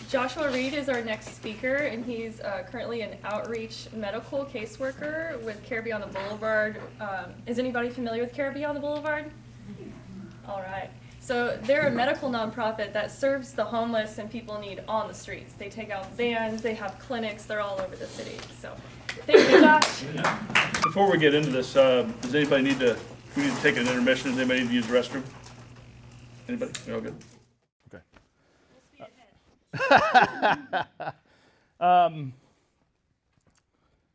Joshua Reed is our next speaker, and he's currently an outreach medical caseworker with Care Beyond the Boulevard. Is anybody familiar with Care Beyond the Boulevard? All right. So they're a medical nonprofit that serves the homeless and people in need on the streets. They take out vans, they have clinics, they're all over the city. So thank you, Josh. Before we get into this, does anybody need to take an intermission? Does anybody need to use the restroom? Anybody? You're all good? Okay.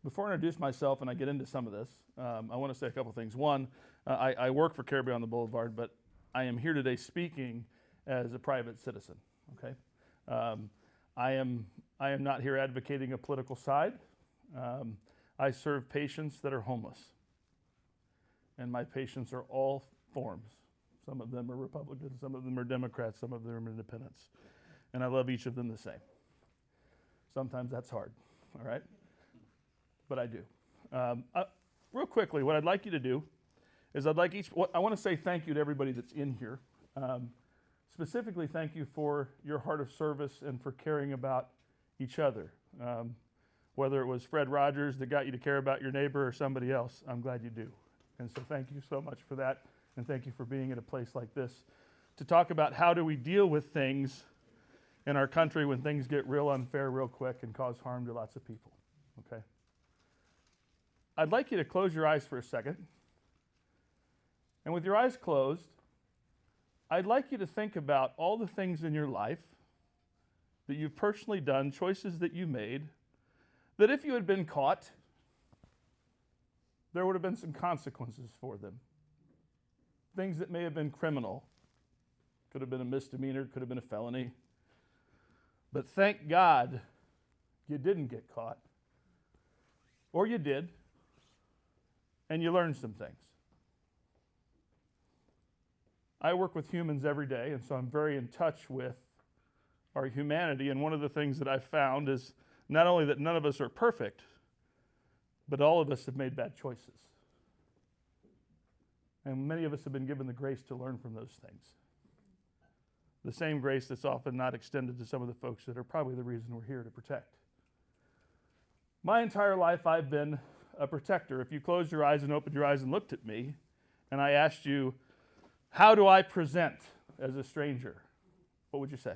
Before I introduce myself and I get into some of this, I want to say a couple things. One, I work for Care Beyond the Boulevard, but I am here today speaking as a private citizen. Okay, I am not here advocating a political side. I serve patients that are homeless, and my patients are all forms. Some of them are Republicans, some of them are Democrats, some of them are independents, and I love each of them the same. Sometimes that's hard, all right? But I do. Real quickly, what I'd like you to do is I want to say thank you to everybody that's in here. Specifically, thank you for your heart of service and for caring about each other. Whether it was Fred Rogers that got you to care about your neighbor or somebody else, I'm glad you do. And so thank you so much for that, and thank you for being at a place like this to talk about how do we deal with things in our country when things get real unfair real quick and cause harm to lots of people, okay? I'd like you to close your eyes for a second. And with your eyes closed, I'd like you to think about all the things in your life that you've personally done, choices that you made, that if you had been caught, there would have been some consequences for them. Things that may have been criminal. Could have been a misdemeanor, could have been a felony. But thank God you didn't get caught. Or you did, and you learned some things. I work with humans every day, and so I'm very in touch with our humanity, and one of the things that I've found is not only that none of us are perfect, but all of us have made bad choices. And many of us have been given the grace to learn from those things. The same grace that's often not extended to some of the folks that are probably the reason we're here to protect. My entire life I've been a protector. If you closed your eyes and opened your eyes and looked at me, and I asked you, how do I present as a stranger? What would you say?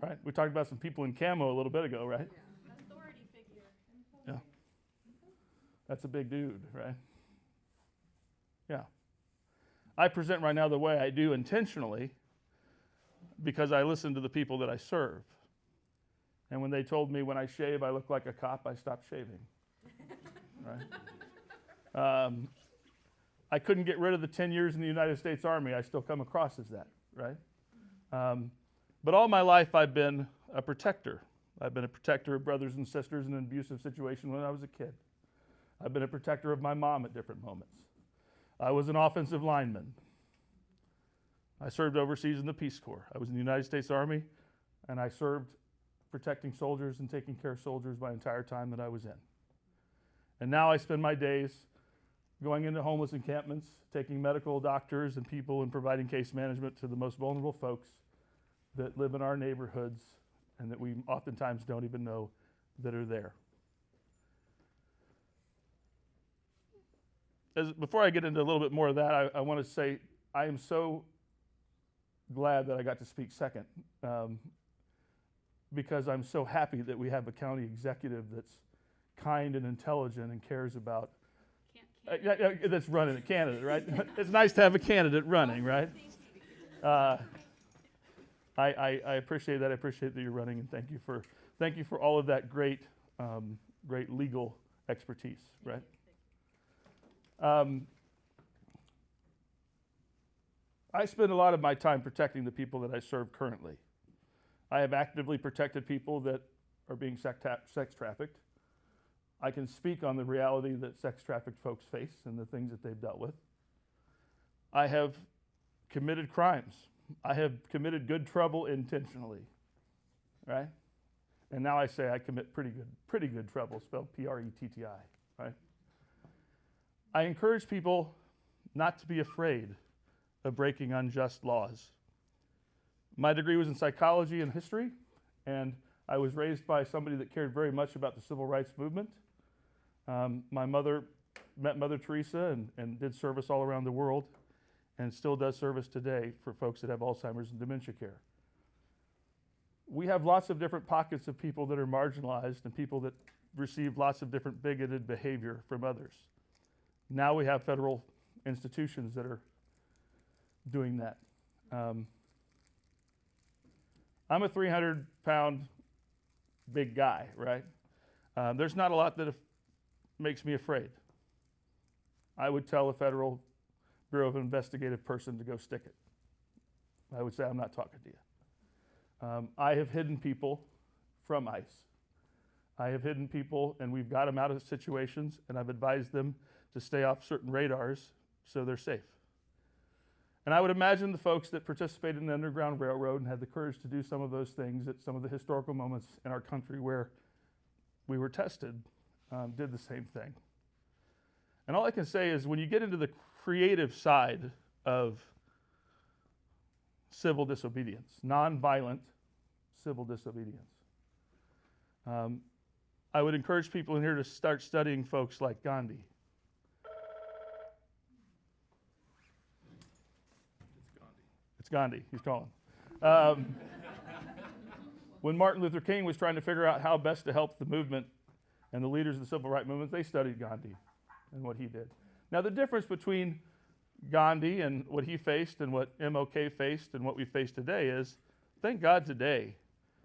Right? We talked about some people in camo a little bit ago, right? Yeah. Authority figure. Yeah. That's a big dude, right? Yeah. I present right now the way I do intentionally because I listen to the people that I serve. And when they told me when I shave I look like a cop, I stopped shaving. Right? I couldn't get rid of the 10 years in the United States Army. I still come across as that, right? But all my life I've been a protector. I've been a protector of brothers and sisters in an abusive situation when I was a kid. I've been a protector of my mom at different moments. I was an offensive lineman. I served overseas in the Peace Corps. I was in the United States Army, and I served protecting soldiers and taking care of soldiers my entire time that I was in. And now I spend my days going into homeless encampments, taking medical doctors and people and providing case management to the most vulnerable folks that live in our neighborhoods and that we oftentimes don't even know that are there. Before I get into a little bit more of that, I want to say I am so glad that I got to speak second because I'm so happy that we have a county executive that's kind and intelligent and cares about that's running a candidate, right? It's nice to have a candidate running, right? I appreciate that. I appreciate that you're running, and thank you for all of that great legal expertise, right? I spend a lot of my time protecting the people that I serve currently. I have actively protected people that are being sex trafficked. I can speak on the reality that sex trafficked folks face and the things that they've dealt with. I have committed crimes. I have committed good trouble intentionally, right? And now I say I commit pretty good trouble, spelled P-R-E-T-T-I, right? I encourage people not to be afraid of breaking unjust laws My degree was in psychology and history, and I was raised by somebody that cared very much about the civil rights movement. My mother met Mother Teresa and did service all around the world, and still does service today for folks that have Alzheimer's and dementia care. We have lots of different pockets of people that are marginalized and people that receive lots of different bigoted behavior from others. Now we have federal institutions that are doing that. I'm a 300-pound big guy, right? There's not a lot that makes me afraid. I would tell a federal Bureau of Investigative person to go stick it. I would say, I'm not talking to you. I have hidden people from ICE. I have hidden people, and we've got them out of situations, and I've advised them to stay off certain radars so they're safe. And I would imagine the folks that participated in the Underground Railroad and had the courage to do some of those things at some of the historical moments in our country where we were tested did the same thing. And all I can say is when you get into the creative side of civil disobedience, nonviolent civil disobedience, I would encourage people in here to start studying folks like Gandhi. It's Gandhi, he's calling. When Martin Luther King was trying to figure out how best to help the movement and the leaders of the civil rights movement, they studied Gandhi and what he did. Now the difference between Gandhi and what he faced and what MLK faced and what we face today is, thank God today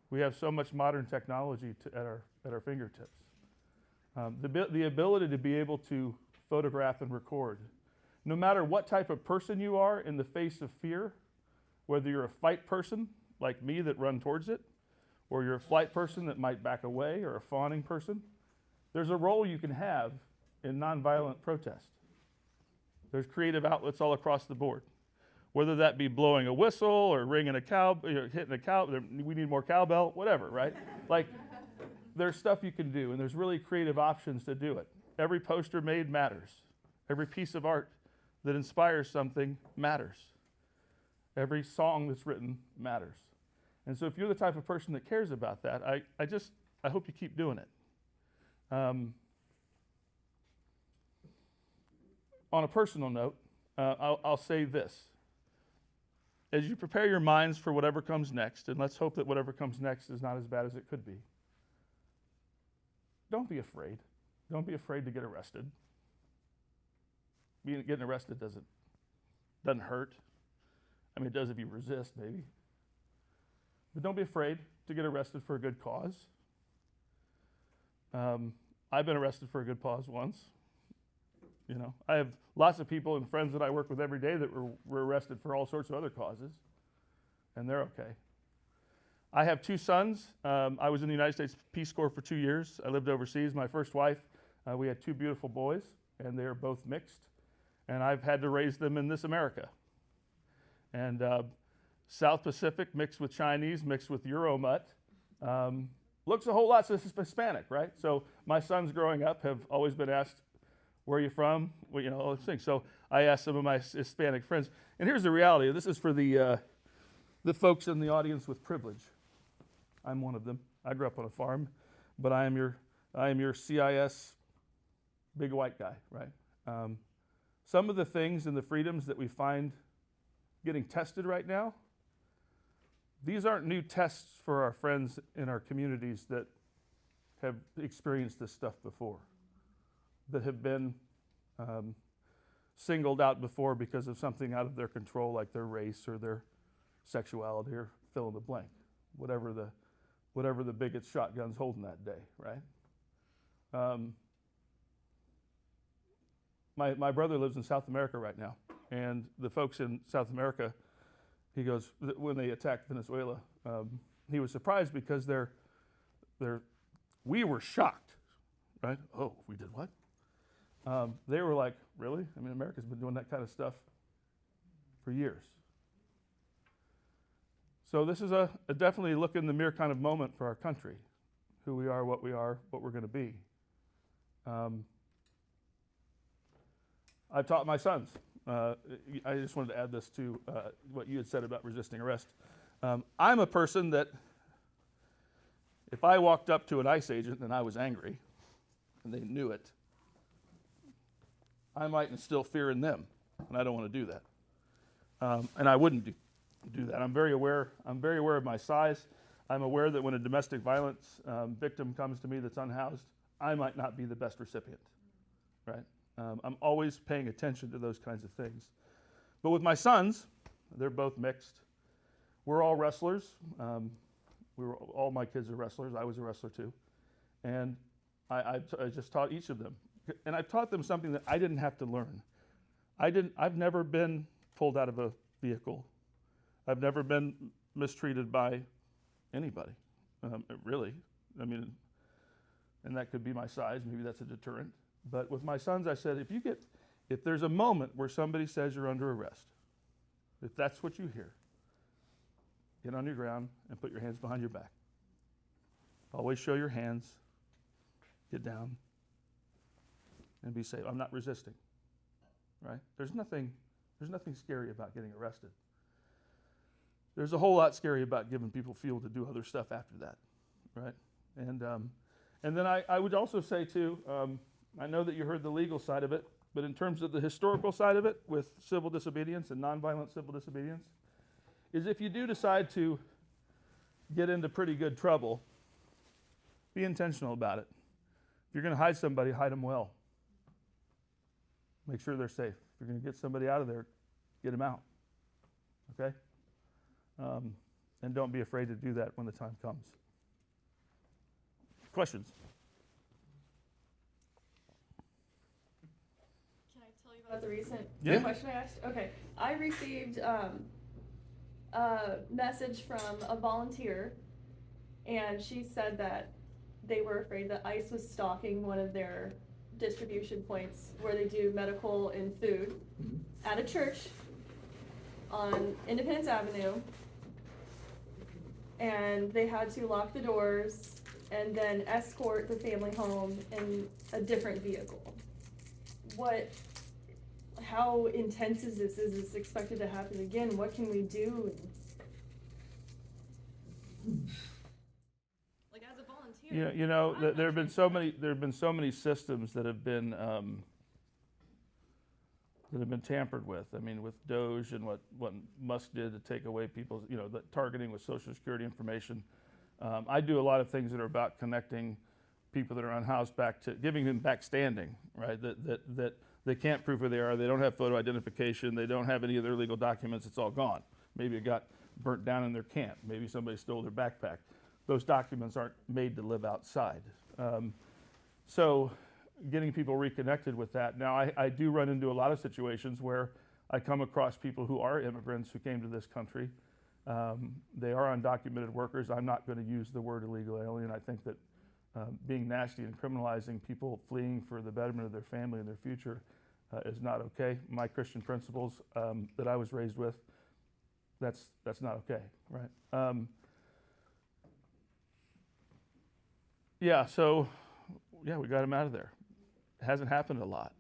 we have so much modern technology at our fingertips. The ability to be able to photograph and record, no matter what type of person you are in the face of fear, whether you're a fight person like me that run towards it, or you're a flight person that might back away, or a fawning person, there's a role you can have in nonviolent protest. There's creative outlets all across the board. Whether that be blowing a whistle or ringing a cow, hitting a cow, we need more cowbell, whatever, right? Like, there's stuff you can do, and there's really creative options to do it. Every poster made matters. Every piece of art that inspires something matters. Every song that's written matters. And so if you're the type of person that cares about that, I hope you keep doing it. On a personal note, I'll say this. As you prepare your minds for whatever comes next, and let's hope that whatever comes next is not as bad as it could be, don't be afraid. Don't be afraid to get arrested. Getting arrested doesn't hurt. I mean, it does if you resist, maybe. But don't be afraid to get arrested for a good cause. I've been arrested for a good cause once. You know, I have lots of people and friends that I work with every day that were arrested for all sorts of other causes, and they're okay. I have two sons. I was in the United States Peace Corps for 2 years. I lived overseas. My first wife, we had two beautiful boys, and they are both mixed, and I've had to raise them in this America. And South Pacific mixed with Chinese, mixed with Euro-Mutt, looks a whole lot Hispanic, right? So my sons growing up have always been asked, where are you from? Well, you know, all those things. So I asked some of my Hispanic friends, and here's the reality. This is for the folks in the audience with privilege. I'm one of them. I grew up on a farm, but I am your CIS big white guy, right? Some of the things and the freedoms that we find getting tested right now, these aren't new tests for our friends in our communities that have experienced this stuff before, that have been singled out before because of something out of their control, like their race or their sexuality or fill in the blank, whatever the bigot shotgun's holding that day, right? My brother lives in South America right now, and the folks in South America, he goes, when they attacked Venezuela, he was surprised because we were shocked, right? Oh, we did what? They were like, really? I mean, America's been doing that kind of stuff for years. So this is a definitely look in the mirror kind of moment for our country, who we are, what we're going to be. I've taught my sons. I just wanted to add this to what you had said about resisting arrest. I'm a person that if I walked up to an ICE agent and I was angry, and they knew it, I might instill fear in them, and I don't want to do that. And I wouldn't do that. I'm very aware of my size. I'm aware that when a domestic violence victim comes to me that's unhoused, I might not be the best recipient, right? I'm always paying attention to those kinds of things. But with my sons, they're both mixed. We're all wrestlers. All my kids are wrestlers. I was a wrestler too. And I just taught each of them. And I've taught them something that I didn't have to learn. I've never been pulled out of a vehicle. I've never been mistreated by anybody, really. I mean, and that could be my size. Maybe that's a deterrent. But with my sons, I said, if there's a moment where somebody says you're under arrest, if that's what you hear, get on your ground and put your hands behind your back. Always show your hands. Get down and be safe. I'm not resisting, right? There's nothing scary about getting arrested. There's a whole lot scary about giving people fuel to do other stuff after that, right? And then I would also say too, I know that you heard the legal side of it, but in terms of the historical side of it with civil disobedience and nonviolent civil disobedience, is if you do decide to get into pretty good trouble, be intentional about it. If you're going to hide somebody, hide them well. Make sure they're safe. If you're going to get somebody out of there, get them out. Okay? And don't be afraid to do that when the time comes. Questions? Can I tell you about the recent Yeah. question I asked? Okay. I received a message from a volunteer, and she said that they were afraid that ICE was stalking one of their distribution points where they do medical and food at a church on Independence Avenue, and they had to lock the doors and then escort the family home in a different vehicle. How intense is this? Is this expected to happen again? What can we do? Like, as a volunteer. There have been so many systems that have been tampered with. I mean, with Doge and what Musk did to take away people's, the targeting with Social Security information. I do a lot of things that are about connecting people that are unhoused back to giving them back standing, right? That they can't prove who they are. They don't have photo identification. They don't have any of their legal documents. It's all gone. Maybe it got burnt down in their camp. Maybe somebody stole their backpack. Those documents aren't made to live outside. So getting people reconnected with that. Now, I do run into a lot of situations where I come across people who are immigrants who came to this country. They are undocumented workers. I'm not going to use the word illegal alien. I think that being nasty and criminalizing people fleeing for the betterment of their family and their future is not okay. My Christian principles that I was raised with, that's not okay, right? We got him out of there. It hasn't happened a lot.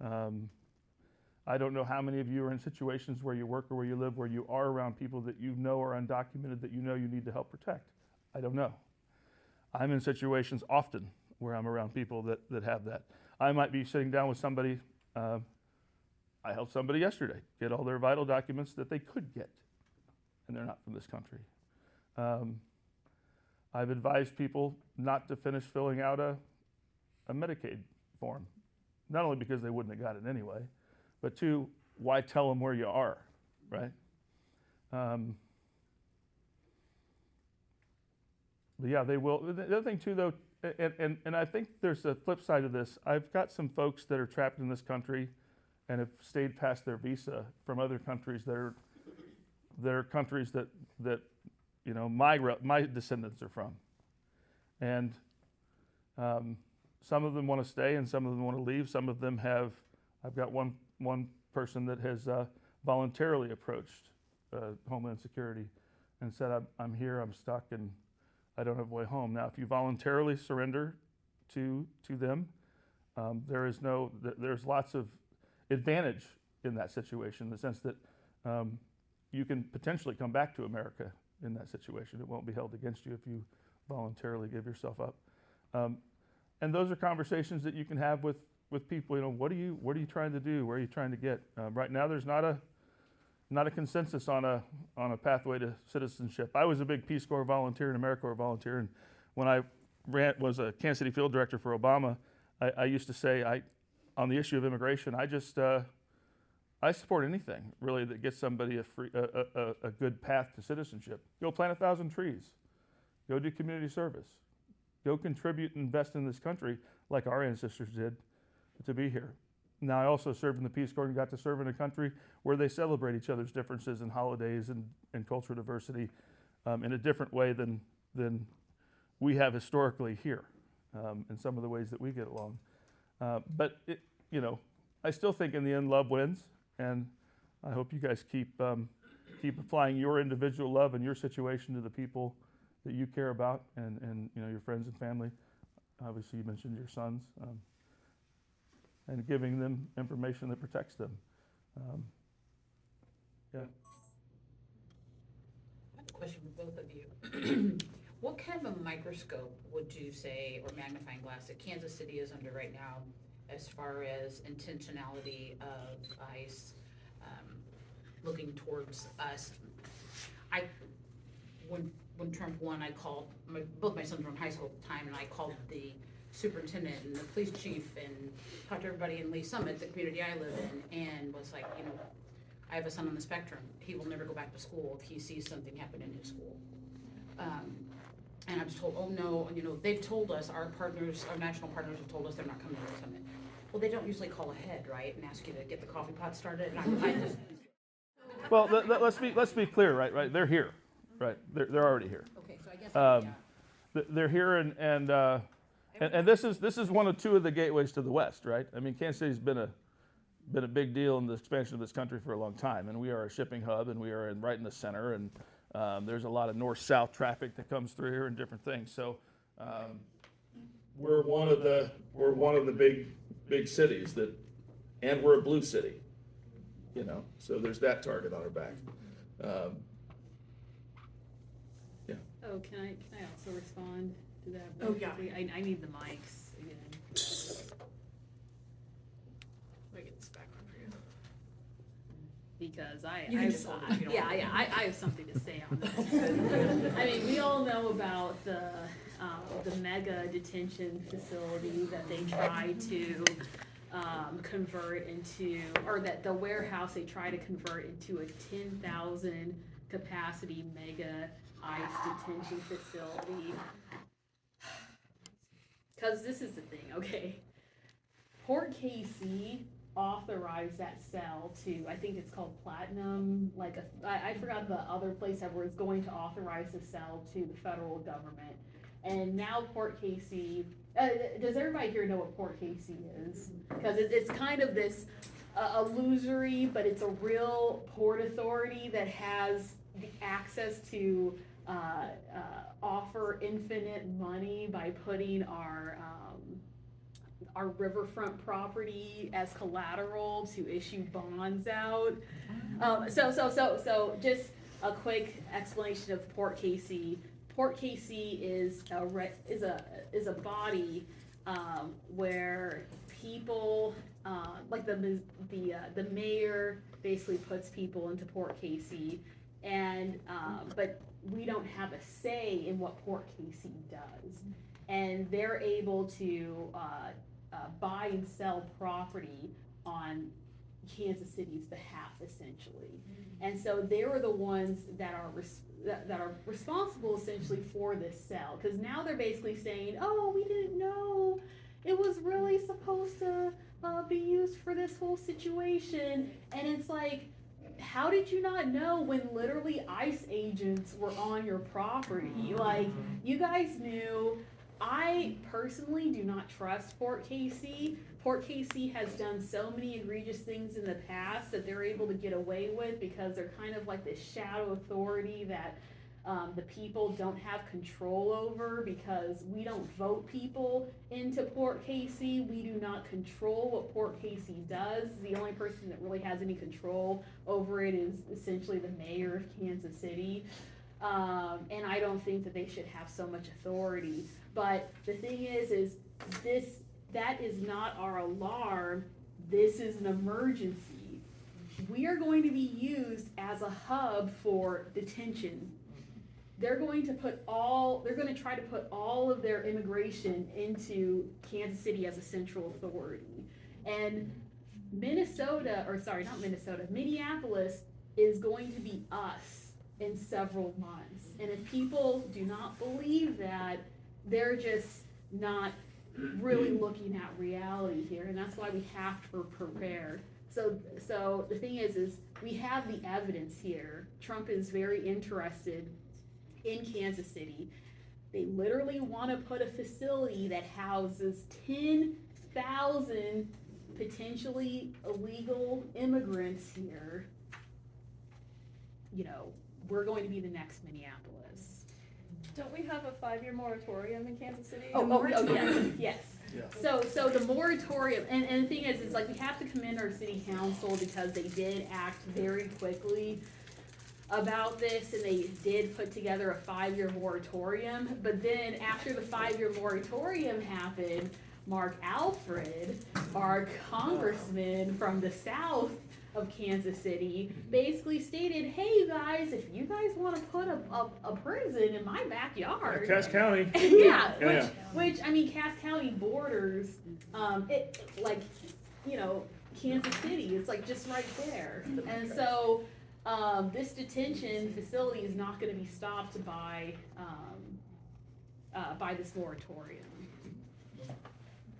I don't know how many of you are in situations where you work or where you live where you are around people that you know are undocumented that you know you need to help protect. I don't know. I'm in situations often where I'm around people that have that. I might be sitting down with somebody. I helped somebody yesterday get all their vital documents that they could get, and they're not from this country. I've advised people not to finish filling out a Medicaid form, not only because they wouldn't have got it anyway, but two, why tell them where you are, right? But yeah, they will. The other thing too, though, and I think there's a flip side of this. I've got some folks that are trapped in this country and have stayed past their visa from other countries that are countries that my descendants are from, and some of them want to stay and some of them want to leave. Some of them have. I've got one person that has voluntarily approached Homeland Security and said, "I'm here. I'm stuck and I don't have a way home." Now, if you voluntarily surrender to them, there's lots of advantage in that situation, in the sense that you can potentially come back to America in that situation. It won't be held against you if you voluntarily give yourself up. And those are conversations that you can have with people. You know, what are you trying to do? Where are you trying to get? Right now, there's not a consensus on a pathway to citizenship. I was a big Peace Corps volunteer and AmeriCorps volunteer, and when I was a Kansas City field director for Obama, I used to say, on the issue of immigration, I support anything really that gets somebody a good path to citizenship. Go plant 1,000 trees. Go do community service. Go contribute and invest in this country like our ancestors did to be here. Now, I also served in the Peace Corps and got to serve in a country where they celebrate each other's differences and holidays and cultural diversity in a different way than we have historically here, in some of the ways that we get along. But I still think in the end, love wins, and I hope you guys keep applying your individual love and your situation to the people that you care about, and your friends and family. Obviously, you mentioned your sons, and giving them information that protects them. Yeah. I have a question for both of you. What kind of a microscope would you say, or magnifying glass, that Kansas City is under right now as far as intentionality of ICE looking towards us? When Trump won, I called, both my sons were in high school at the time, and I called the superintendent and the police chief and talked to everybody in Lee Summit, the community I live in, and was like, I have a son on the spectrum. He will never go back to school if he sees something happen in his school. And I was told, oh no, they've told us, our national partners have told us they're not coming to the summit. Well, they don't usually call ahead, right, and ask you to get the coffee pot started. And I just. Well, let's be clear, right? They're here, right? They're already here. Okay, so I guess. Yeah. They're here, and this is one of two of the gateways to the West, right? I mean, Kansas City's been a big deal in the expansion of this country for a long time, and we are a shipping hub, and we are right in the center, and there's a lot of north-south traffic that comes through here and different things. So we're one of the big cities and we're a blue city, So there's that target on our back. Yeah. Oh, can I also respond to that? Oh, yeah. I need the mics again. Let me get this back on for you. Because You can just hold it if you don't want it. I have something to say on this. I mean, we all know about the mega detention facility that they tried to convert into, or that the warehouse they try to convert into a 10,000 capacity mega ICE detention facility. Because this is the thing, okay? Port KC authorized that cell to, I think it's called Platinum, I forgot the other place that was going to authorize the cell to the federal government. And now Port KC, does everybody here know what Port KC is? Because it's kind of this illusory, but it's a real port authority that has the access to offer infinite money by putting our riverfront property as collateral to issue bonds out. So just a quick explanation of Port KC. Port KC is a body where people like the mayor basically puts people into Port KC, and but we don't have a say in what Port KC does, and they're able to buy and sell property on Kansas City's behalf, essentially. And so they were the ones that are responsible essentially for this sale, because now they're basically saying, oh, we didn't know it was really supposed to be used for this whole situation. And it's like, how did you not know when literally ICE agents were on your property? Like, you guys knew. I personally do not trust Port KC. Port KC has done so many egregious things in the past that they're able to get away with because they're kind of like this shadow authority that the people don't have control over, because we don't vote people into Port Casey. We do not control what Port Casey does. The only person that really has any control over it is essentially the mayor of Kansas City. And I don't think that they should have so much authority. But the thing is that is not our alarm. This is an emergency. We are going to be used as a hub for detention. They're going to try to put all of their immigration into Kansas City as a central authority. And Minneapolis is going to be us in several months. And if people do not believe that, they're just not really looking at reality here, and that's why we have to prepare. So the thing is we have the evidence here. Trump is very interested in Kansas City. They literally want to put a facility that houses 10,000 potentially illegal immigrants here. You know, we're going to be the next Minneapolis. Don't we have a 5-year moratorium in Kansas City? Yes. Yeah. So the moratorium, and the thing is like we have to commend our city council, because they did act very quickly about this, and they did put together a 5-year moratorium. But then after the 5-year moratorium happened, Mark Alfred, our congressman from the south of Kansas City, basically stated, hey guys, if you guys want to put a prison in my backyard. Cass County. Yeah, which I mean, Cass County borders, Kansas City. It's like just right there. And so this detention facility is not going to be stopped by this moratorium.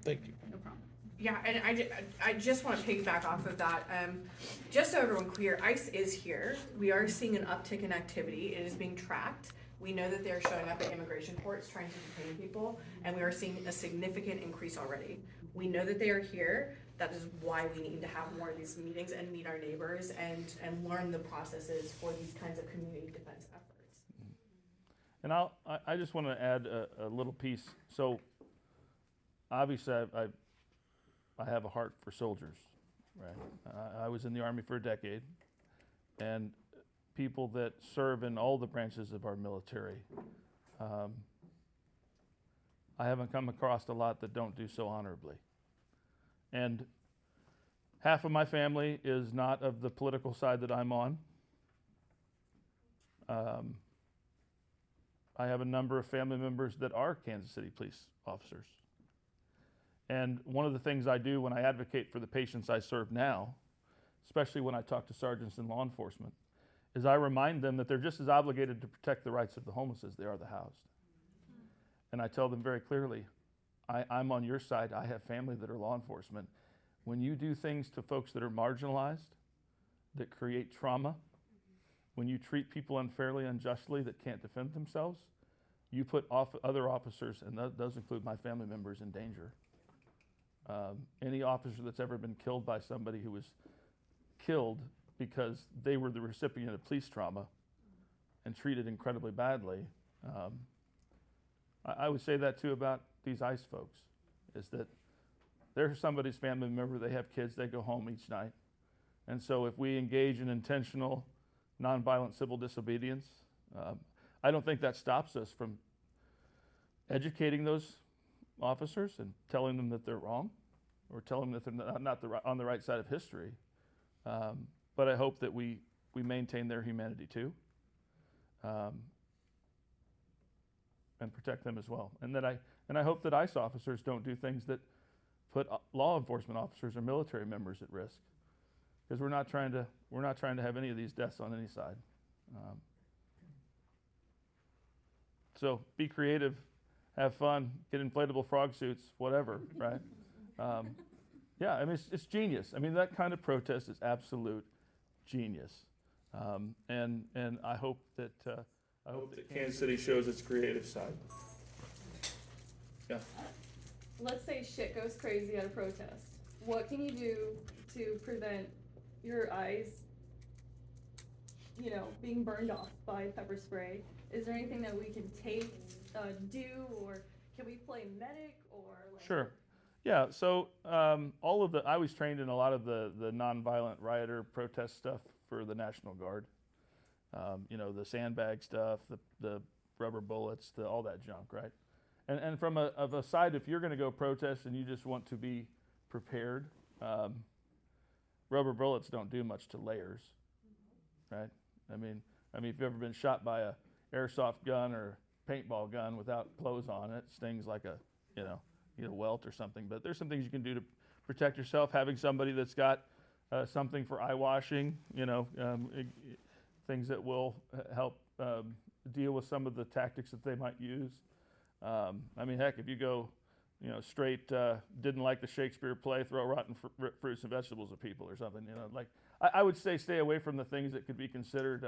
Thank you. No problem. Yeah, and I just want to piggyback off of that. Just so everyone clear, ICE is here. We are seeing an uptick in activity. It is being tracked. We know that they're showing up at immigration courts trying to detain people, and we are seeing a significant increase already. We know that they are here. That is why we need to have more of these meetings and meet our neighbors and learn the processes for these kinds of community defense efforts. And I just want to add a little piece. So obviously I have a heart for soldiers, right? I was in the Army for a decade, and people that serve in all the branches of our military, I haven't come across a lot that don't do so honorably. And half of my family is not of the political side that I'm on. I have a number of family members that are Kansas City police officers. And one of the things I do when I advocate for the patients I serve now, especially when I talk to sergeants in law enforcement, is I remind them that they're just as obligated to protect the rights of the homeless as they are the housed. And I tell them very clearly, I'm on your side. I have family that are law enforcement. When you do things to folks that are marginalized, that create trauma, when you treat people unfairly, unjustly, that can't defend themselves, you put other officers, and that does include my family members, in danger. Any officer that's ever been killed by somebody who was killed because they were the recipient of police trauma and treated incredibly badly, I would say that too about these ICE folks, is that they're somebody's family member, they have kids, they go home each night. And so if we engage in intentional, nonviolent civil disobedience, I don't think that stops us from educating those officers and telling them that they're wrong, or telling them that they're not on the right side of history. But I hope that we maintain their humanity too, and protect them as well. And I hope that ICE officers don't do things that put law enforcement officers or military members at risk, because we're not trying to have any of these deaths on any side. So be creative, have fun, get inflatable frog suits, whatever, right? Yeah, I mean, it's genius. I mean, that kind of protest is absolute genius. And I hope that Kansas City shows its creative side. Yeah. Let's say shit goes crazy at a protest. What can you do to prevent your eyes being burned off by pepper spray. Is there anything that we can do, or can we play medic, or like? Sure. Yeah, so I was trained in a lot of the nonviolent rioter protest stuff for the National Guard. The sandbag stuff, the rubber bullets, all that junk, right? And from a side, if you're going to go protest and you just want to be prepared, rubber bullets don't do much to layers, right? I mean, if you've ever been shot by a airsoft gun or paintball gun without clothes on, it stings like a welt or something. But there's some things you can do to protect yourself. Having somebody that's got something for eye washing, things that will help deal with some of the tactics that they might use. Heck, if you go, straight, didn't like the Shakespeare play, throw rotten fruits and vegetables at people or something, I would say stay away from the things that could be considered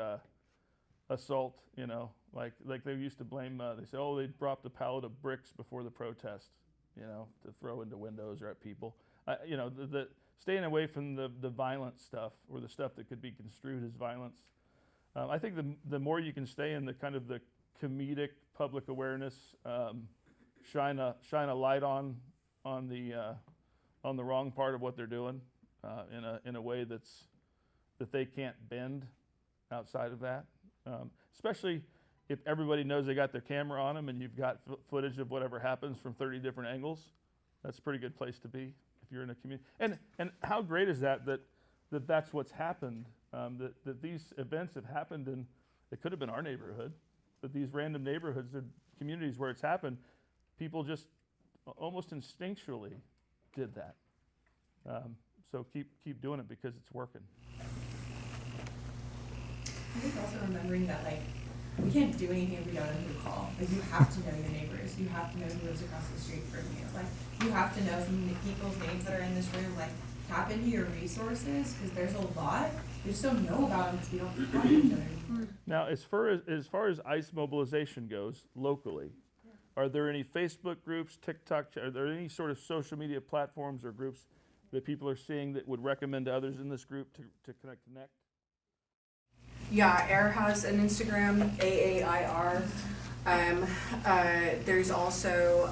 assault, like they used to blame, they say, oh, they dropped a pallet of bricks before the protest, to throw into windows or at people. The staying away from the violent stuff or the stuff that could be construed as violence. I think the more you can stay in the kind of the comedic public awareness, shine a light on the wrong part of what they're doing in a way that they can't bend outside of that. Especially if everybody knows they got their camera on them and you've got footage of whatever happens from 30 different angles. That's a pretty good place to be if you're in a community. And how great is that's what's happened, that these events have happened in, it could have been our neighborhood, but these random neighborhoods or communities where it's happened, people just almost instinctually did that. So keep doing it because it's working. I think also remembering that, we can't do anything if we don't know who to call. You have to know your neighbors. You have to know who lives across the street from you. You have to know some of the people's names that are in this room. Tap into your resources, because there's a lot. We just don't know about them because we don't talk to each other anymore. Now, as far as ICE mobilization goes locally, are there any Facebook groups, TikTok, are there any sort of social media platforms or groups that people are seeing that would recommend to others in this group to connect? Yeah, AIR has an Instagram, AAIR. There's also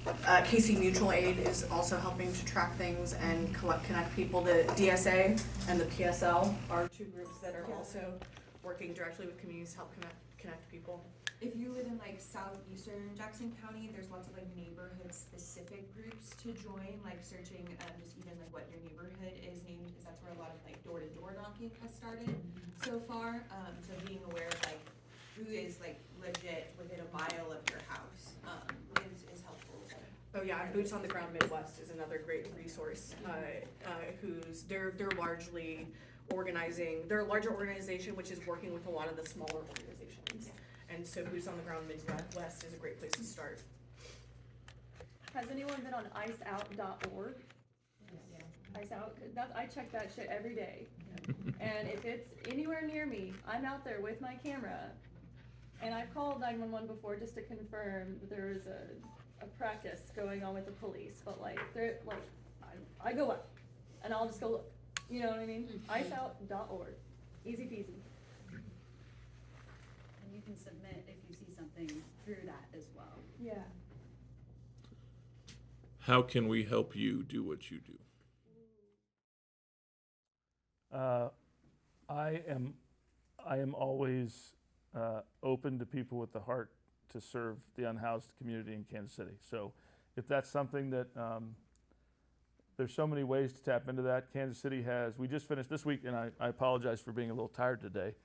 KC Mutual Aid is also helping to track things and connect people. The DSA and the PSL are two groups that are also working directly with communities to help connect people. If you live in southeastern Jackson County, there's lots of neighborhood specific groups to join, searching just even what your neighborhood is named, because that's where a lot of door-to-door knocking has started so far. So being aware of who is legit within a mile of your house is helpful. Oh yeah, Boots on the Ground Midwest is another great resource. They're largely organizing. They're a larger organization which is working with a lot of the smaller organizations. And so Boots on the Ground Midwest is a great place to start. Has anyone been on iceout.org? Yeah. Ice Out, I check that shit every day. And if it's anywhere near me, I'm out there with my camera. And I've called 911 before just to confirm that there was a practice going on with the police. But I go out and I'll just go look. You know what I mean? Iceout.org. Easy peasy. And you can submit if you see something through that as well. Yeah. How can we help you do what you do? I am always open to people with the heart to serve the unhoused community in Kansas City. So if that's something that, there's so many ways to tap into that. Kansas City we just finished this week, and I apologize for being a little tired today.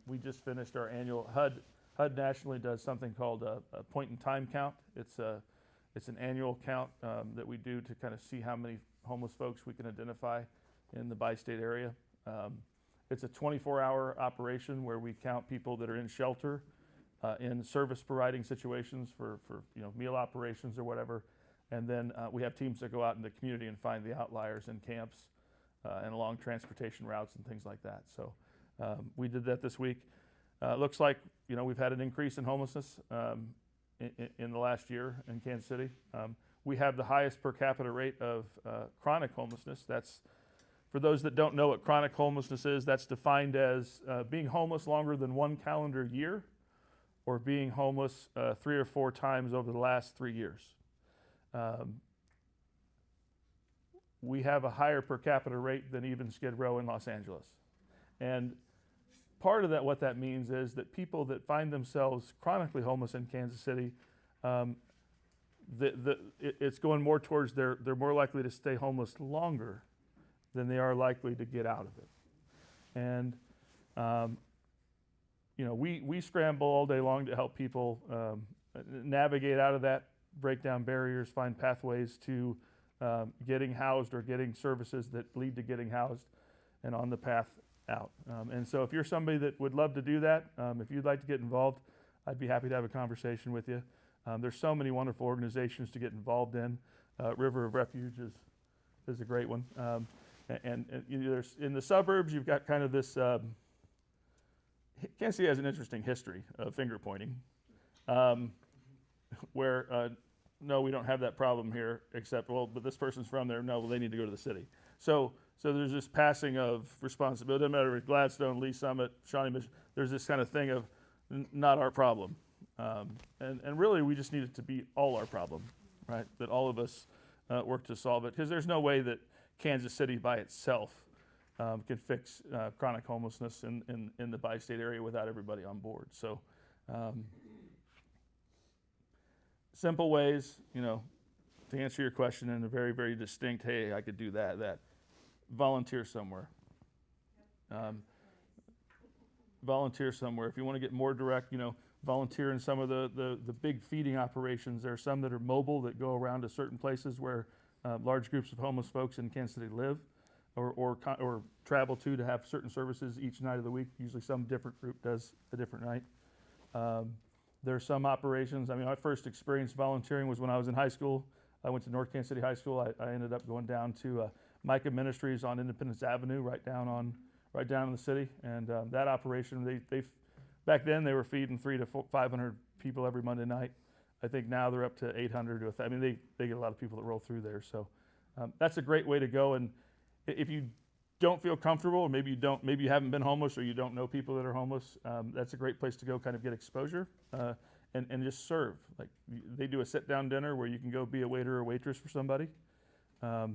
We just finished our annual, HUD nationally does something called a point in time count. It's an annual count that we do to kind of see how many homeless folks we can identify in the bi-state area. It's a 24-hour operation where we count people that are in shelter, in service providing situations for meal operations or whatever. And then we have teams that go out in the community and find the outliers in camps and along transportation routes and things like that. So we did that this week. Looks like we've had an increase in homelessness in the last year in Kansas City. We have the highest per capita rate of chronic homelessness. That's For those that don't know what chronic homelessness is, that's defined as being homeless longer than 1 calendar year, or being homeless 3 or 4 times over the last 3 years. We have a higher per capita rate than even Skid Row in Los Angeles. And part of that, what that means is that people that find themselves chronically homeless in Kansas City, it's going more towards they're more likely to stay homeless longer than they are likely to get out of it. And we scramble all day long to help people navigate out of that, break down barriers, find pathways to getting housed or getting services that lead to getting housed and on the path out. And so if you're somebody that would love to do that, if you'd like to get involved, I'd be happy to have a conversation with you. There's so many wonderful organizations to get involved in. River of Refuge is a great one. And there's, in the suburbs, you've got kind of this, Kansas City has an interesting history of finger pointing, where, no, we don't have that problem here, except, well, but this person's from there, no, well, they need to go to the city. So there's this passing of responsibility. Doesn't matter if Gladstone, Lee Summit, Shawnee Mission, there's this kind of thing of not our problem. And really, we just need it to be all our problem, right? That all of us work to solve it, because there's no way that Kansas City by itself can fix chronic homelessness in the bi-state area without everybody on board. So simple ways, to answer your question in a very, very distinct, hey, I could do that. Volunteer somewhere. Volunteer somewhere. If you want to get more direct, volunteer in some of the big feeding operations. There are some that are mobile that go around to certain places where large groups of homeless folks in Kansas City live, or travel to have certain services each night of the week. Usually some different group does a different night. There are some operations. My first experience volunteering was when I was in high school. I went to North Kansas City High School. I ended up going down to Micah Ministries on Independence Avenue, right down in the city. And that operation, they back then they were feeding 300 to 500 people every Monday night. I think now they're up to 800 to 1,000. They get a lot of people that roll through there. So that's a great way to go. And if you don't feel comfortable, or maybe you haven't been homeless, or you don't know people that are homeless, that's a great place to go, kind of get exposure and just serve. Like, they do a sit-down dinner where you can go be a waiter or waitress for somebody. There's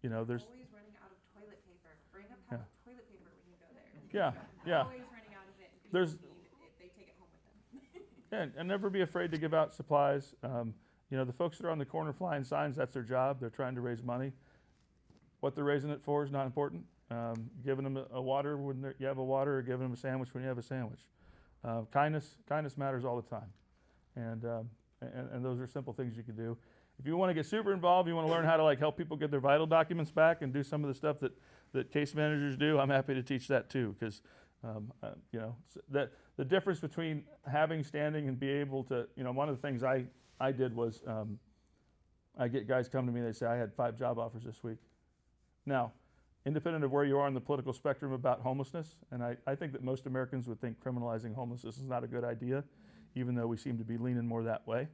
Always running out of toilet paper. Bring a pack of toilet paper when you go there. Yeah. Always running out of it, and people they take it home with them. And never be afraid to give out supplies. The folks that are on the corner flying signs, that's their job. They're trying to raise money. What they're raising it for is not important. Giving them a water when you have a water, or giving them a sandwich when you have a sandwich. Kindness matters all the time. And those are simple things you can do. If you want to get super involved, you want to learn how to help people get their vital documents back and do some of the stuff that case managers do, I'm happy to teach that too, because the difference between having standing and be able to, one of the things I did was I get guys come to me and they say, I had 5 job offers this week. Now, independent of where you are on the political spectrum about homelessness, and I think that most Americans would think criminalizing homelessness is not a good idea, even though we seem to be leaning more that way.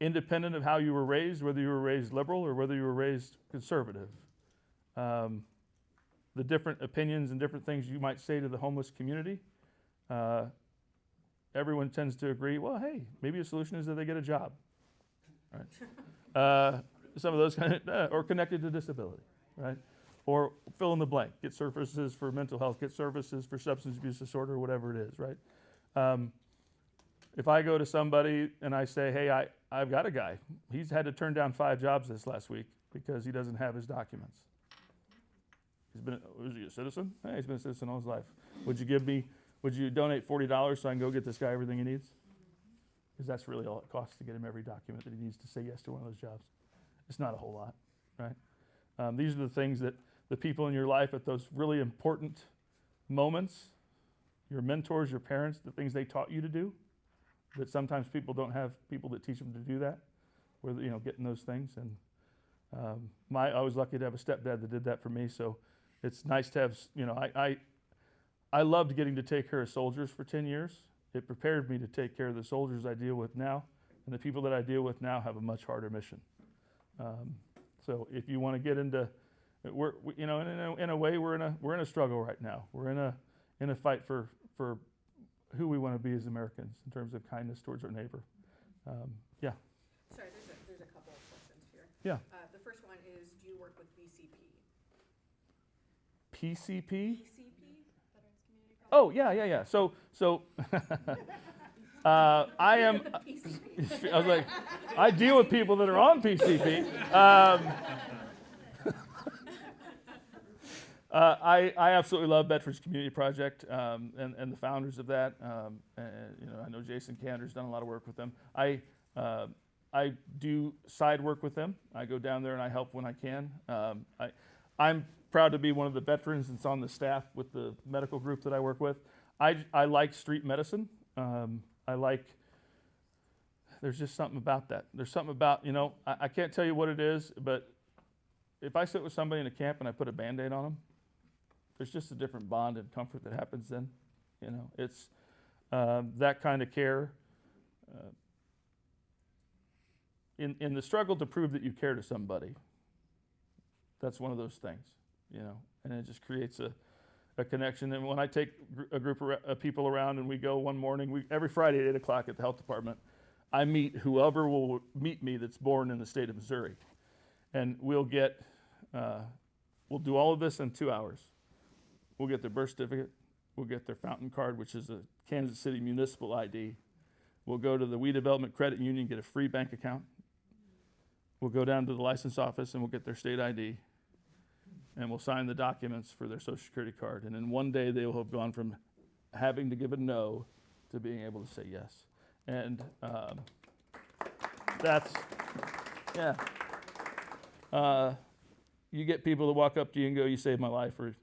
Independent of how you were raised, whether you were raised liberal or whether you were raised conservative, the different opinions and different things you might say to the homeless community, everyone tends to agree, well, hey, maybe a solution is that they get a job. Right? Some of those or connected to disability, right? Or fill in the blank, get services for mental health, get services for substance abuse disorder, whatever it is, right? If I go to somebody and I say, hey, I've got a guy, he's had to turn down 5 jobs this last week because he doesn't have his documents. Was he a citizen? Hey, he's been a citizen all his life. Would you donate $40 so I can go get this guy everything he needs? Because that's really all it costs to get him every document that he needs to say yes to one of those jobs. It's not a whole lot, right? These are the things that the people in your life at those really important moments, your mentors, your parents, the things they taught you to do, that sometimes people don't have people that teach them to do that, where getting those things. And I was lucky to have a stepdad that did that for me. So it's nice to have. I loved getting to take care of soldiers for 10 years. It prepared me to take care of the soldiers I deal with now, and the people that I deal with now have a much harder mission. So if you want to get into you know, in a way, we're in a struggle right now. We're in a fight for who we want to be as Americans in terms of kindness towards our neighbor. Yeah. Sorry, there's a couple of questions here. Yeah. The first one is, do you work with VCP? PCP? VCP, Veterans Community College. Oh, yeah. So I am. I was like, I deal with people that are on PCP. I absolutely love Veterans Community Project and the founders of that. And, you know, I know Jason Cantor's done a lot of work with them. I do side work with them. I go down there and I help when I can. I'm proud to be one of the veterans that's on the staff with the medical group that I work with. I like street medicine. There's just something about that. There's something about, you know, I can't tell you what it is, but if I sit with somebody in a camp and I put a Band-Aid on them, there's just a different bond and comfort that happens then. You know, it's that kind of care. In the struggle to prove that you care to somebody, that's one of those things, you know, and it just creates a connection. And when I take a group of people around and we go one morning, every Friday at 8 o'clock at the health department, I meet whoever will meet me that's born in the state of Missouri. And we'll do all of this in 2 hours. We'll get their birth certificate. We'll get their fountain card, which is a Kansas City municipal ID. We'll go to the We Development Credit Union, get a free bank account. We'll go down to the license office and we'll get their state ID. And we'll sign the documents for their Social Security card. And in one day, they will have gone from having to give a no to being able to say yes. And that's, yeah. You get people to walk up to you and go, "You saved my life," or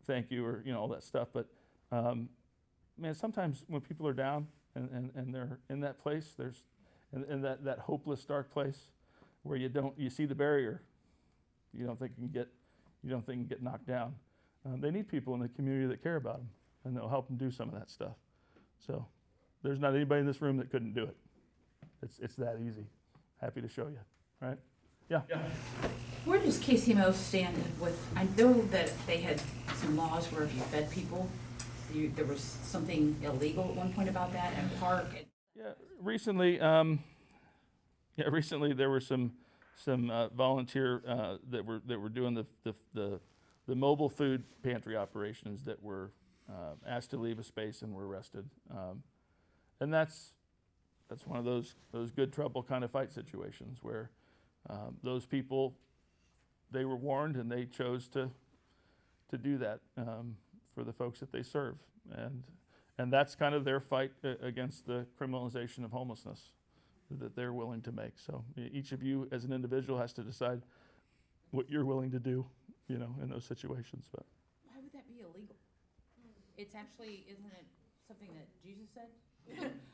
"Thank you," or, you know, all that stuff. But man, sometimes when people are down and they're in that place, there's in that hopeless, dark place where you see the barrier, you don't think you can get knocked down. They need people in the community that care about them, and they'll help them do some of that stuff. So there's not anybody in this room that couldn't do it. It's that easy. Happy to show you, right? Yeah. Where does KCMO stand with, I know that they had some laws where if you fed people, there was something illegal at one point about that, and park. Yeah, recently there were some volunteer that were doing the mobile food pantry operations that were asked to leave a space and were arrested, and that's one of those good trouble kind of fight situations where those people, they were warned and they chose to do that for the folks that they serve, and that's kind of their fight against the criminalization of homelessness that they're willing to make. So each of you as an individual has to decide what you're willing to do, you know, in those situations. But Why would that be illegal? It's actually, isn't it something that Jesus said?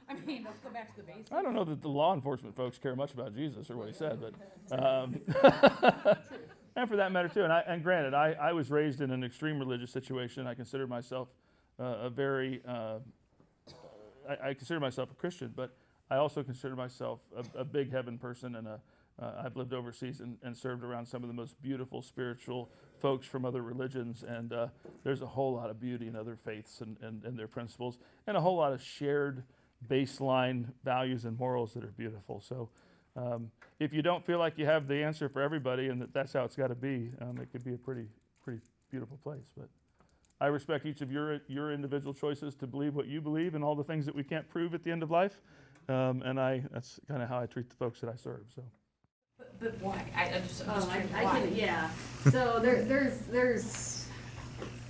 I mean, let's go back to the basics. I don't know that the law enforcement folks care much about Jesus or what he said, but and for that matter too. And granted, I was raised in an extreme religious situation. I consider myself I consider myself a Christian, but I also consider myself a big heaven person, and I've lived overseas and served around some of the most beautiful spiritual folks from other religions, and there's a whole lot of beauty in other faiths and their principles, and a whole lot of shared baseline values and morals that are beautiful. So if you don't feel like you have the answer for everybody and that's how it's got to be, it could be a pretty beautiful place. But I respect each of your individual choices to believe what you believe and all the things that we can't prove at the end of life. And that's kind of how I treat the folks that I serve. So. But why? I'm just curious I why. can, yeah. So there's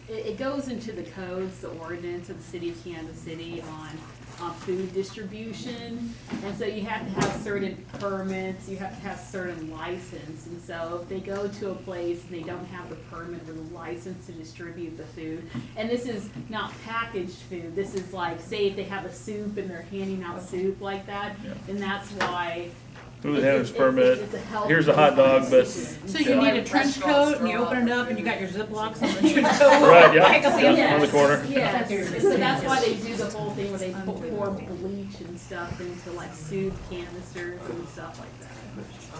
it goes into the codes, the ordinance of the city of Kansas City on food distribution, and so you have to have certain permits, you have to have certain license, and so if they go to a place and they don't have the permit or the license to distribute the food, and this is not packaged food, this is like, say if they have a soup and they're handing out soup like that, and that's why food handler's permit. It's a health Here's a hot dog, but So you need a trench coat and you open it up and you got your Ziplocs on the trench coat. right, yeah, Take a sample. yeah, on the corner. Yes, so that's why they do the whole thing where they pour bleach and stuff into like soup canisters and stuff like that.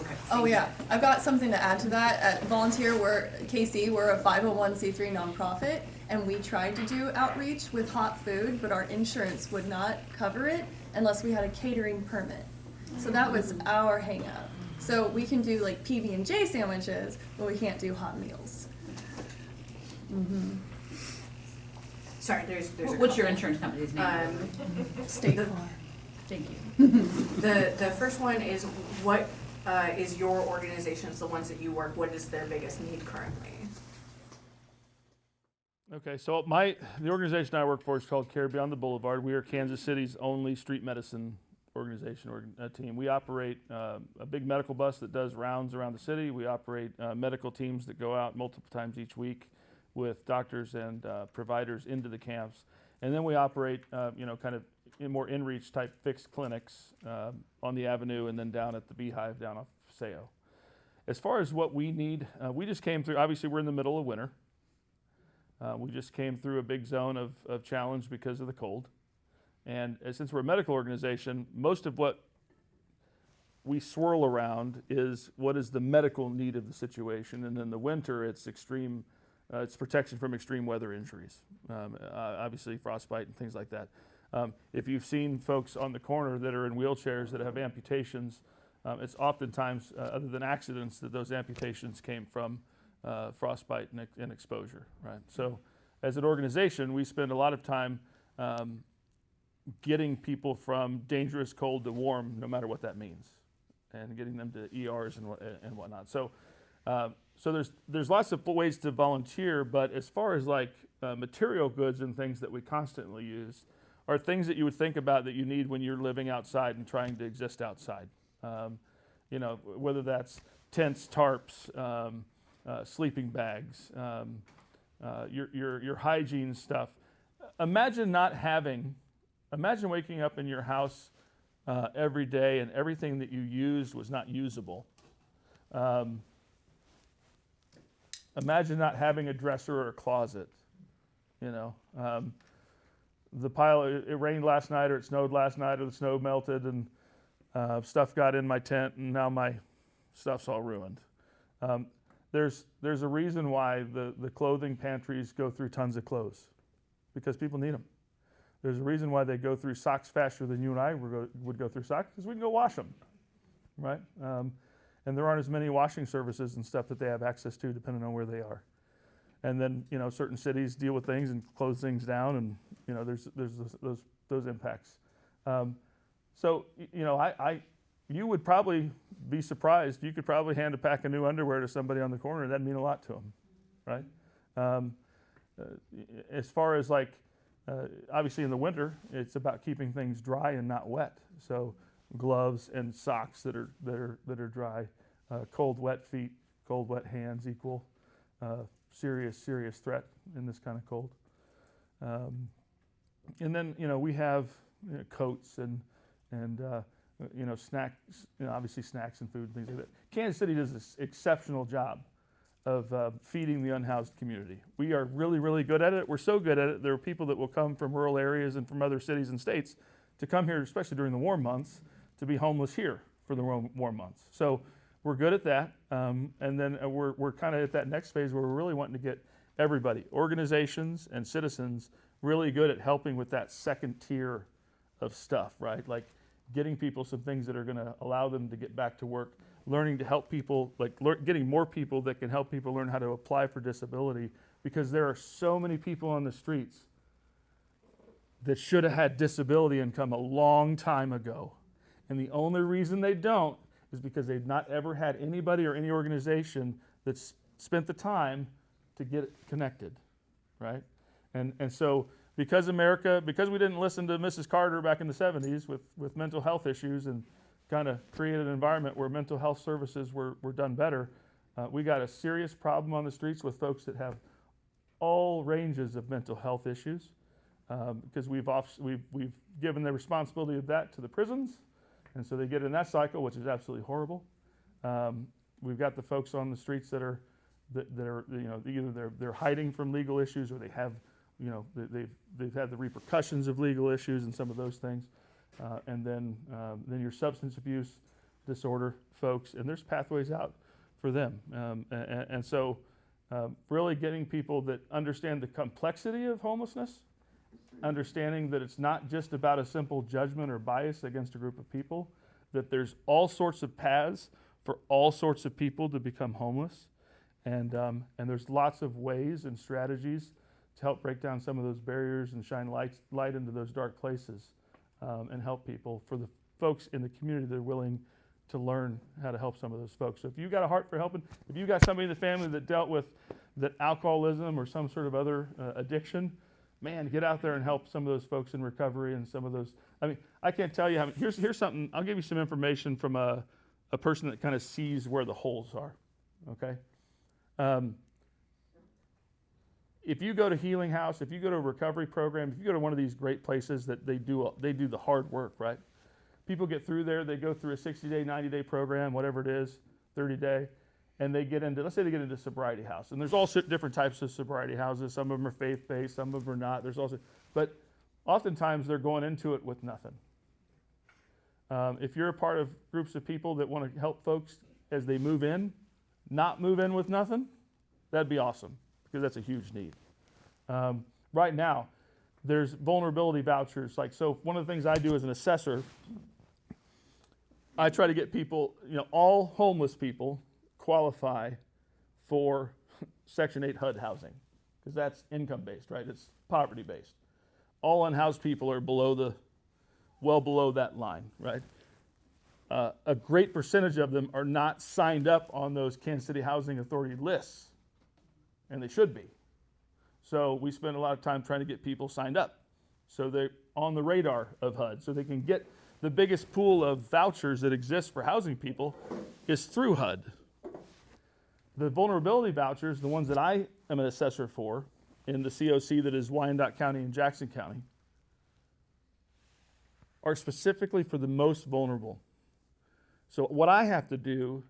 Okay. Oh yeah, I've got something to add to that. At Volunteer, we're a 501c3 nonprofit, and we tried to do outreach with hot food, but our insurance would not cover it unless we had a catering permit. So that was our hang up. So we can do like PB&J sandwiches, but we can't do hot meals. Sorry, there's a What's your couple. insurance company's name? State The- Farm. Thank you. The first one is what is your organizations, the ones that you work, what is their biggest need currently? Okay, so the organization I work for is called Care Beyond the Boulevard. We are Kansas City's only street medicine organization or team. We operate a big medical bus that does rounds around the city. We operate medical teams that go out multiple times each week with doctors and providers into the camps. And then we operate, kind of more in-reach type fixed clinics on the avenue and then down at the Beehive down off Seo. As far as what we need, we just came through, obviously we're in the middle of winter. We just came through a big zone of challenge because of the cold. And since we're a medical organization, most of what we swirl around is what is the medical need of the situation. And in the winter, it's extreme, it's protection from extreme weather injuries, obviously frostbite and things like that. If you've seen folks on the corner that are in wheelchairs that have amputations, it's oftentimes, other than accidents, that those amputations came from frostbite and exposure, right? So as an organization, we spend a lot of time getting people from dangerous cold to warm, no matter what that means, and getting them to ERs and whatnot. So there's lots of ways to volunteer, but as far as like material goods and things that we constantly use are things that you would think about that you need when you're living outside and trying to exist outside. Whether that's tents, tarps, sleeping bags, your hygiene stuff. Imagine waking up in your house every day and everything that you used was not usable. Imagine not having a dresser or a closet, the pile, it rained last night or it snowed last night or the snow melted and stuff got in my tent and now my stuff's all ruined. There's a reason why the clothing pantries go through tons of clothes, because people need them. There's a reason why they go through socks faster than you and I would go through socks, because we can go wash them, right? And there aren't as many washing services and stuff that they have access to depending on where they are. And then, certain cities deal with things and close things down, and there's those impacts. You would probably be surprised. You could probably hand a pack of new underwear to somebody on the corner, and that'd mean a lot to them, right? As far as obviously in the winter, it's about keeping things dry and not wet. So gloves and socks that are dry, cold, wet feet, cold, wet hands equal serious threat in this kind of cold. And then we have coats and snacks, obviously snacks and food and things like that. Kansas City does this exceptional job of feeding the unhoused community. We are really, really good at it. We're so good at it, there are people that will come from rural areas and from other cities and states to come here, especially during the warm months, to be homeless here for the warm months. So we're good at that. And then we're kind of at that next phase where we're really wanting to get everybody, organizations and citizens, really good at helping with that second tier of stuff, right? Like getting people some things that are going to allow them to get back to work, learning to help people, getting more people that can help people learn how to apply for disability, because there are so many people on the streets that should have had disability income a long time ago. And the only reason they don't is because they've not ever had anybody or any organization that's spent the time to get it connected, right? And so because we didn't listen to Mrs. Carter back in the 70s with mental health issues and kind of created an environment where mental health services were done better, we got a serious problem on the streets with folks that have all ranges of mental health issues, because we've given the responsibility of that to the prisons, And so they get in that cycle, which is absolutely horrible. We've got the folks on the streets that are either they're hiding from legal issues, or they have, they've had the repercussions of legal issues and some of those things. And then your substance abuse disorder folks, and there's pathways out for them. And so really getting people that understand the complexity of homelessness, understanding that it's not just about a simple judgment or bias against a group of people, that there's all sorts of paths for all sorts of people to become homeless. And there's lots of ways and strategies to help break down some of those barriers and shine light into those dark places, and help people, for the folks in the community that are willing to learn how to help some of those folks. So if you've got a heart for helping, if you've got somebody in the family that dealt with that alcoholism or some sort of other addiction, man, get out there and help some of those folks in recovery and some of those. I mean, I can't tell you how. Here's something. I'll give you some information from a person that kind of sees where the holes are. Okay. If you go to Healing House, if you go to a recovery program, if you go to one of these great places that they do the hard work, right? People get through there, they go through a 60-day, 90-day program, whatever it is, 30-day, and they get into, let's say they get into sobriety house. And there's all different types of sobriety houses. Some of them are faith-based, some of them are not. There's also, but oftentimes they're going into it with nothing. If you're a part of groups of people that want to help folks as they move in, not move in with nothing, that'd be awesome, because that's a huge need. Right now, there's vulnerability vouchers. Like, so one of the things I do as an assessor, I try to get people, all homeless people qualify for Section 8 HUD housing, because that's income-based, right? It's poverty-based. All unhoused people are well below that line, right? A great percentage of them are not signed up on those Kansas City Housing Authority lists, and they should be. So we spend a lot of time trying to get people signed up, so they're on the radar of HUD, so they can get the biggest pool of vouchers that exists for housing people is through HUD. The vulnerability vouchers, the ones that I am an assessor for in the COC that is Wyandotte County and Jackson County, are specifically for the most vulnerable. So what I have to do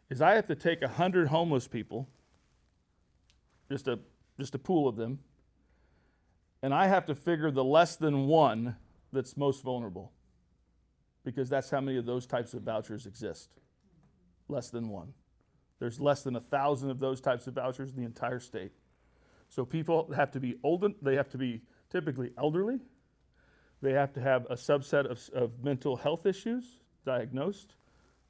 is I have to take 100 homeless people, just a pool of them, and I have to figure the less than one that's most vulnerable, because that's how many of those types of vouchers exist. Less than one. There's less than 1,000 of those types of vouchers in the entire state. So people have to be older, they have to be typically elderly, they have to have a subset of mental health issues diagnosed,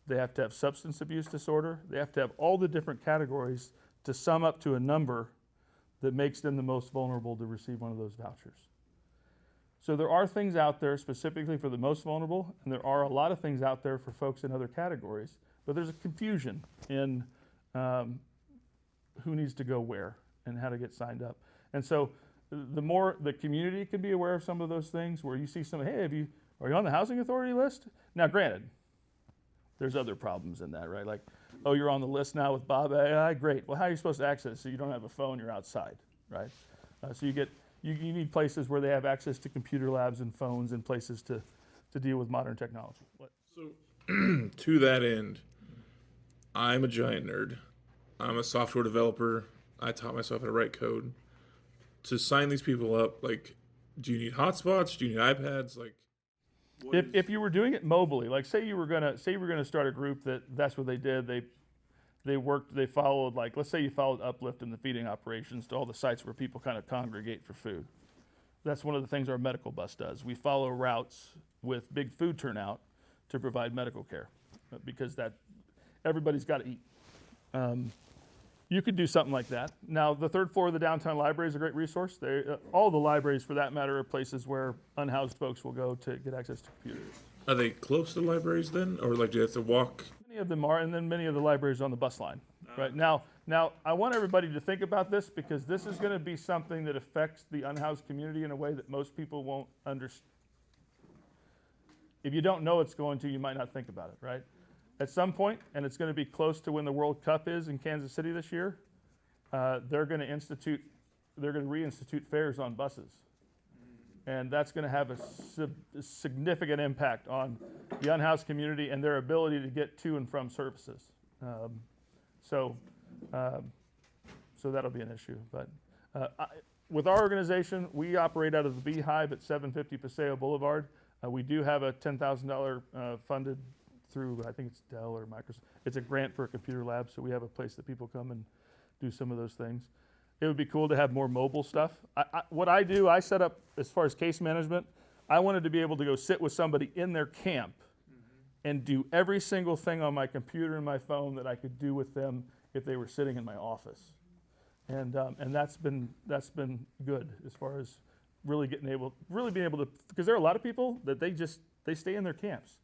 they have to have substance abuse disorder, they have to have all the different categories to sum up to a number that makes them the most vulnerable to receive one of those vouchers. So there are things out there specifically for the most vulnerable, and there are a lot of things out there for folks in other categories, but there's a confusion in who needs to go where and how to get signed up. And so the more the community can be aware of some of those things, where you see somebody, hey, are you on the housing authority list? Now, granted, there's other problems in that, right? Like, oh, you're on the list now with Bob AI, great. Well, how are you supposed to access it? So you don't have a phone, you're outside, right? So you need places where they have access to computer labs and phones and places to deal with modern technology. What? So, to that end, I'm a giant nerd. I'm a software developer. I taught myself how to write code. To sign these people up, like, do you need hotspots? Do you need iPads? Like, if you were doing it mobily, like say you were gonna start a group that's what they did. They followed, like, let's say you followed Uplift in the feeding operations to all the sites where people kind of congregate for food. That's one of the things our medical bus does. We follow routes with big food turnout to provide medical care, because everybody's got to eat. You could do something like that. Now, the third floor of the downtown library is a great resource. All the libraries, for that matter, are places where unhoused folks will go to get access to computers. Are they close to libraries then? Or, like, do you have to walk? Many of them are, and then many of the libraries are on the bus line. Right now, I want everybody to think about this, because this is going to be something that affects the unhoused community in a way that most people won't understand. If you don't know it's going to, you might not think about it, right? At some point, and it's going to be close to when the World Cup is in Kansas City this year, they're going to reinstitute fares on buses. And that's going to have a significant impact on the unhoused community and their ability to get to and from services. So that'll be an issue. But with our organization, we operate out of the Beehive at 750 Paseo Boulevard. We do have a $10,000 funded through, I think it's Dell or Microsoft. It's a grant for a computer lab, so we have a place that people come and do some of those things. It would be cool to have more mobile stuff. What I do, I set up, as far as case management, I wanted to be able to go sit with somebody in their camp and do every single thing on my computer and my phone that I could do with them if they were sitting in my office. And that's been good as far as really being able to, because there are a lot of people that they stay in their camps.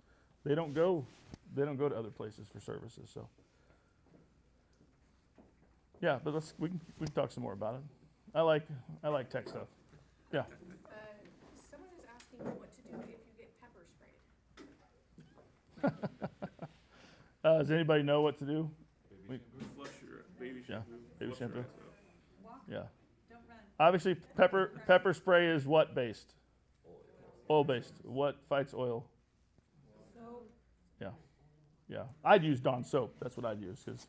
They don't go to other places for services. So yeah, but we can talk some more about it. I like tech stuff. Yeah. Someone is asking what to do if you get pepper sprayed. Does anybody know what to do? Flush your baby shampoo. Yeah, baby Flush your shampoo. eyes out. Yeah. Don't run. Obviously, pepper spray is what based? Oil based. What fights oil? Soap. Yeah. Yeah. I'd use Dawn soap. That's what I'd use, because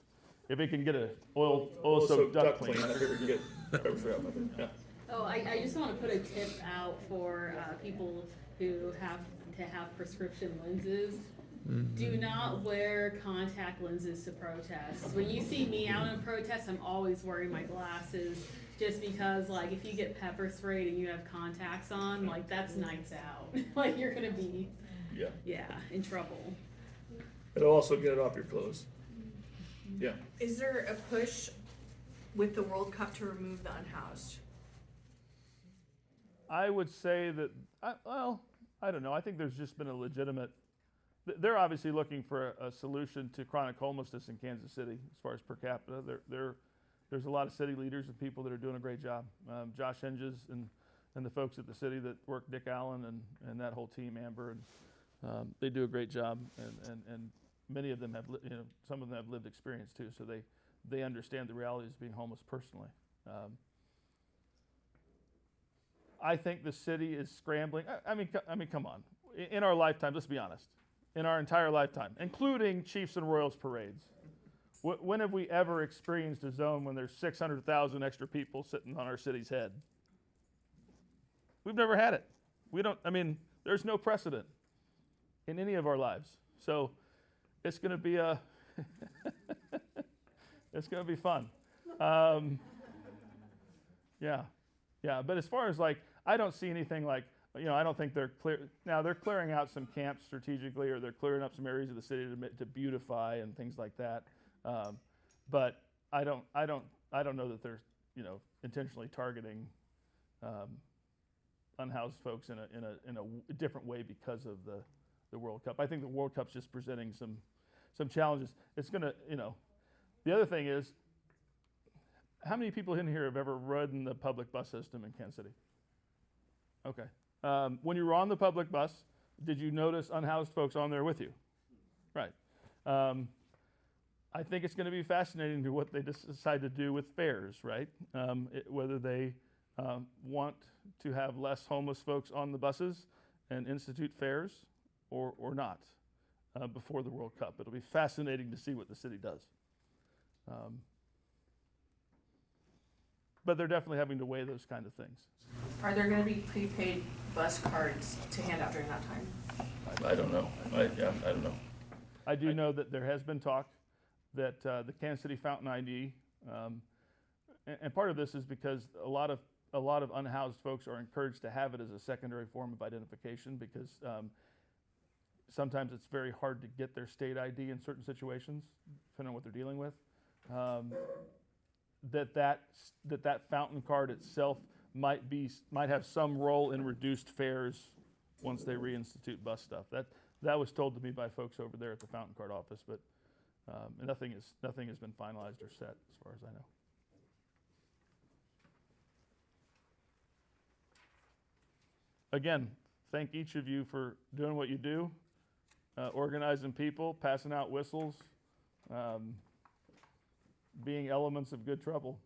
if it can get a oil soaked duct clean, I figure it can get pepper spray out of it. Yeah. Oh, I just want to put a tip out for people who have to have prescription lenses. Do not wear contact lenses to protests. When you see me out in a protest, I'm always wearing my glasses, just because, like, if you get pepper sprayed and you have contacts on, like, that's nights out. Like, you're gonna be, Yeah. in trouble. It'll also get it off your clothes. Yeah. Is there a push with the World Cup to remove the unhoused? I would say that, I don't know. I think there's just been a legitimate, they're obviously looking for a solution to chronic homelessness in Kansas City as far as per capita. There's a lot of city leaders and people that are doing a great job. Josh Henges and the folks at the city that work, Dick Allen and that whole team, Amber, and they do a great job. And many of them have, some of them have lived experience too, so they understand the realities of being homeless personally. I think the city is scrambling. I mean, come on. In our lifetime, let's be honest. In our entire lifetime, including Chiefs and Royals parades, when have we ever experienced a zone when there's 600,000 extra people sitting on our city's head? We've never had it. There's no precedent in any of our lives. So it's going to be it's going to be fun. Yeah. But as far as I don't see anything I don't think they're clear. Now they're clearing out some camps strategically, or they're clearing up some areas of the city to beautify and things like that. But I don't know that they're intentionally targeting unhoused folks in a different way because of the World Cup. I think the World Cup's just presenting some challenges. It's gonna the other thing is, how many people in here have ever ridden the public bus system in Kansas City? Okay. When you were on the public bus, did you notice unhoused folks on there with you? Right. I think it's going to be fascinating to what they decide to do with fares, right? Whether they want to have less homeless folks on the buses and institute fares or not before the World Cup. It'll be fascinating to see what the city does. But they're definitely having to weigh those kind of things. Are there going to be prepaid bus cards to hand out during that time? I don't know. I don't know. I do know that there has been talk that the Kansas City Fountain ID, and part of this is because a lot of unhoused folks are encouraged to have it as a secondary form of identification, because sometimes it's very hard to get their state ID in certain situations, depending on what they're dealing with. That fountain card itself might have some role in reduced fares once they reinstitute bus stuff. That was told to me by folks over there at the fountain card office, but nothing has been finalized or set as far as I know. Again, thank each of you for doing what you do, organizing people, passing out whistles, being elements of good trouble.